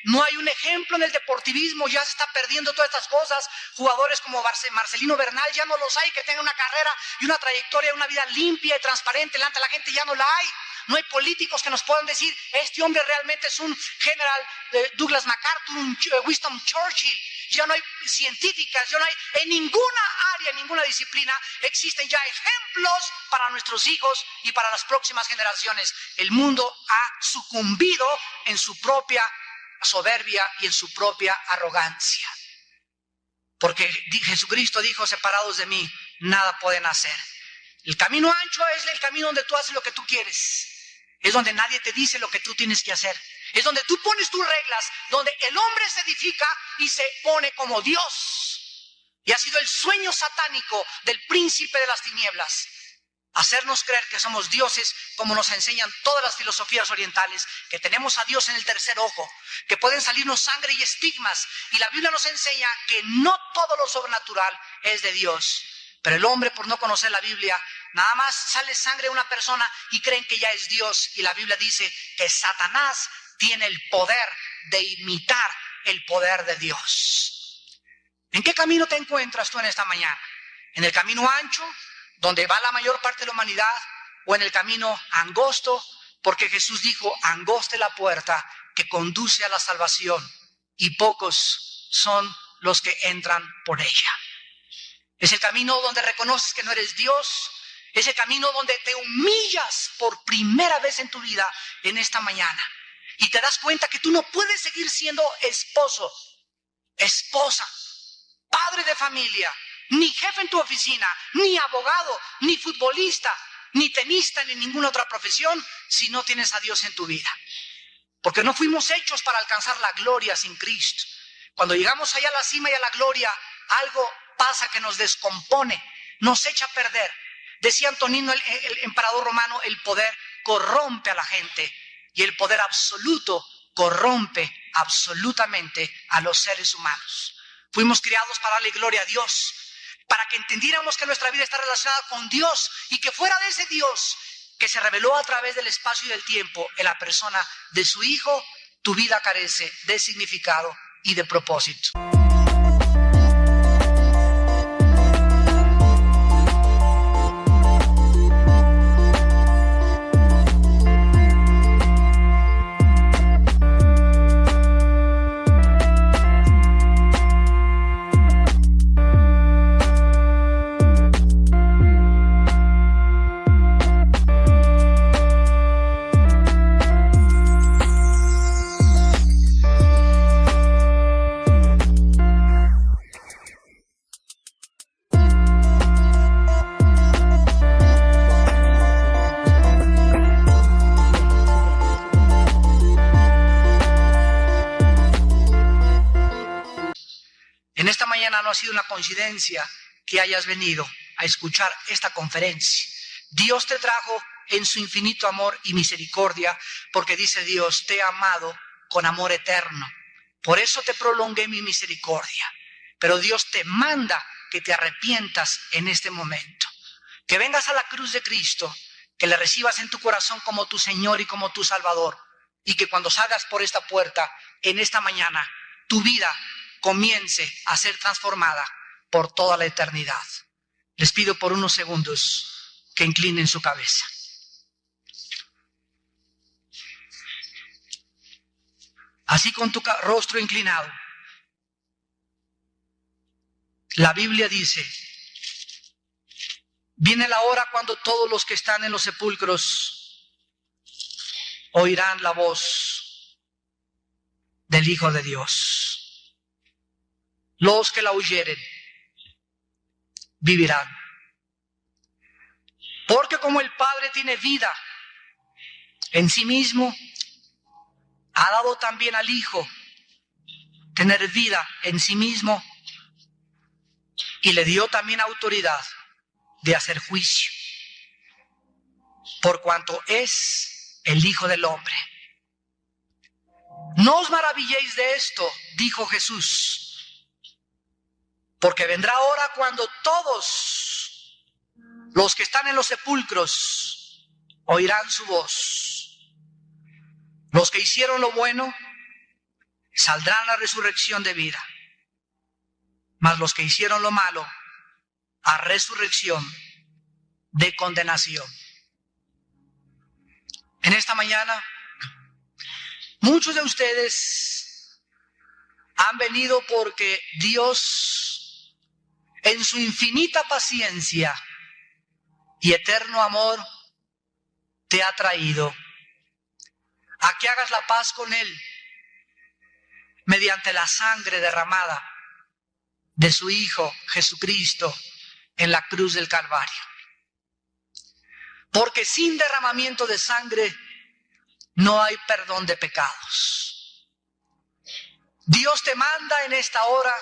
No hay un ejemplo en el deportivismo, ya se está perdiendo todas estas cosas. Jugadores como Marcelino Bernal ya no los hay, que tengan una carrera y una trayectoria, una vida limpia y transparente delante de la gente, ya no la hay. No hay políticos que nos puedan decir, este hombre realmente es un general Douglas MacArthur, un Winston Churchill. Ya no hay científicas, ya no hay en ninguna área, en ninguna disciplina, existen ya ejemplos para nuestros hijos y para las próximas generaciones. El mundo ha sucumbido en su propia soberbia y en su propia arrogancia. Porque Jesucristo dijo, separados de mí, nada pueden hacer. El camino ancho es el camino donde tú haces lo que tú quieres. Es donde nadie te dice lo que tú tienes que hacer. Es donde tú pones tus reglas, donde el hombre se edifica y se pone como Dios. Y ha sido el sueño satánico del príncipe de las tinieblas. Hacernos creer que somos dioses, como nos enseñan todas las filosofías orientales, que tenemos a Dios en el tercer ojo, que pueden salirnos sangre y estigmas. Y la Biblia nos enseña que no todo lo sobrenatural es de Dios. Pero el hombre, por no conocer la Biblia, nada más sale sangre de una persona y creen que ya es Dios. Y la Biblia dice que Satanás tiene el poder de imitar el poder de Dios. ¿En qué camino te encuentras tú en esta mañana? ¿En el camino ancho, donde va la mayor parte de la humanidad, o en el camino angosto? Porque Jesús dijo, angosta es la puerta que conduce a la salvación, y pocos son los que entran por ella. Es el camino donde reconoces que no eres Dios. Es el camino donde te humillas por primera vez en tu vida en esta mañana. Y te das cuenta que tú no puedes seguir siendo esposo, esposa, padre de familia, ni jefe en tu oficina, ni abogado, ni futbolista, ni tenista, ni ninguna otra profesión, si no tienes a Dios en tu vida. Porque no fuimos hechos para alcanzar la gloria sin Cristo. Cuando llegamos allá a la cima y a la gloria, algo pasa que nos descompone, nos echa a perder. Decía Antonino, el emperador romano, el poder corrompe a la gente y el poder absoluto corrompe absolutamente a los seres humanos. Fuimos creados para darle gloria a Dios, para que entendiéramos que nuestra vida está relacionada con Dios y que fuera de ese Dios que se reveló a través del espacio y del tiempo en la persona de su Hijo, tu vida carece de significado y de propósito. No ha sido una coincidencia que hayas venido a escuchar esta conferencia. Dios te trajo en su infinito amor y misericordia, porque dice Dios, te he amado con amor eterno. Por eso te prolongué mi misericordia. Pero Dios te manda que te arrepientas en este momento, que vengas a la cruz de Cristo, que le recibas en tu corazón como tu Señor y como tu Salvador, y que cuando salgas por esta puerta en esta mañana, tu vida comience a ser transformada por toda la eternidad. Les pido por unos segundos que inclinen su cabeza. Así con tu rostro inclinado. La Biblia dice, viene la hora cuando todos los que están en los sepulcros oirán la voz del Hijo de Dios. Los que la oyeren vivirán. Porque como el Padre tiene vida en sí mismo, ha dado también al Hijo tener vida en sí mismo y le dio también autoridad de hacer juicio, por cuanto es el Hijo del Hombre. No os maravilléis de esto, dijo Jesús, porque vendrá hora cuando todos los que están en los sepulcros oirán su voz. Los que hicieron lo bueno saldrán a la resurrección de vida, mas los que hicieron lo malo a resurrección de condenación. En esta mañana, muchos de ustedes han venido porque Dios, en su infinita paciencia y eterno amor, te ha traído a que hagas la paz con Él mediante la sangre derramada de su Hijo Jesucristo en la cruz del Calvario. porque sin derramamiento de sangre no hay perdón de pecados. Dios te manda en esta hora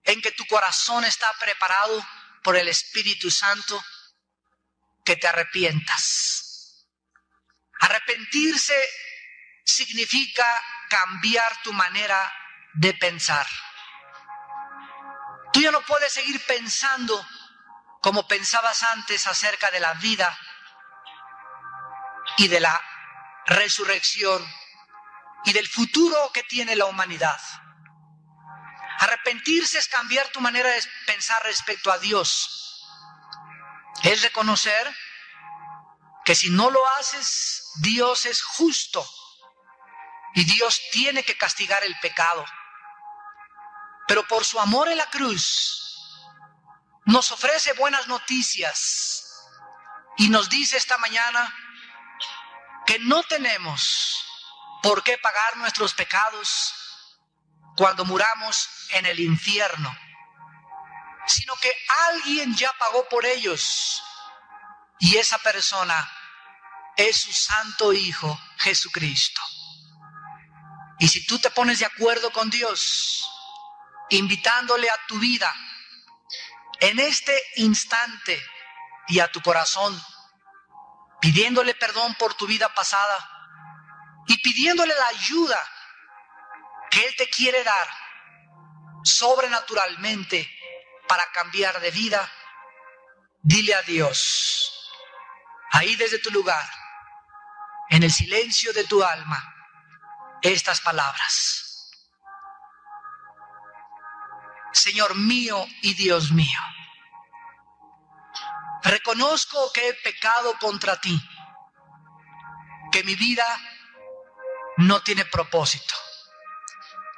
en que tu corazón está preparado por el Espíritu Santo, que te arrepientas. Arrepentirse significa cambiar tu manera de pensar. Tú ya no puedes seguir pensando como pensabas antes acerca de la vida y de la resurrección y del futuro que tiene la humanidad. Arrepentirse es cambiar tu manera de pensar respecto a Dios. Es reconocer que si no lo haces, Dios es justo y Dios tiene que castigar el pecado. Pero por su amor en la cruz nos ofrece buenas noticias y nos dice esta mañana que no tenemos por qué pagar nuestros pecados cuando muramos en el infierno, sino que alguien ya pagó por ellos, y esa persona es su Santo Hijo Jesucristo. Y si tú te pones de acuerdo con Dios, invitándole a tu vida en este instante y a tu corazón, pidiéndole perdón por tu vida pasada y pidiéndole la ayuda que Él te quiere dar sobrenaturalmente para cambiar de vida, dile a Dios, ahí desde tu lugar, en el silencio de tu alma, estas palabras: Señor mío y Dios mío, reconozco que he pecado contra ti, que mi vida no tiene propósito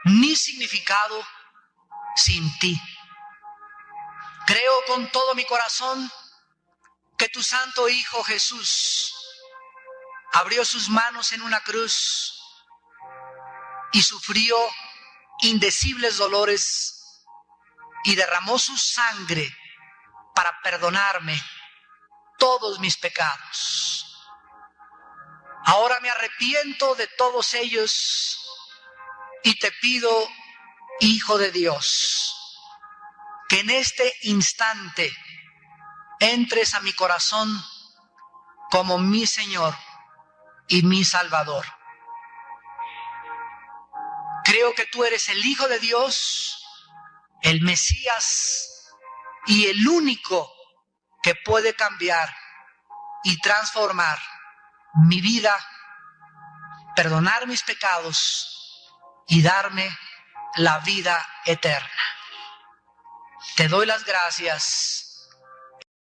ni significado sin ti. Creo con todo mi corazón que tu Santo Hijo Jesús abrió sus manos en una cruz y sufrió indecibles dolores y derramó su sangre para perdonarme todos mis pecados. Ahora me arrepiento de todos ellos y te pido, Hijo de Dios, que en este instante entres a mi corazón como mi Señor y mi Salvador. Creo que tú eres el Hijo de Dios, el Mesías y el único que puede cambiar y transformar mi vida, perdonar mis pecados y darme la vida eterna. Te doy las gracias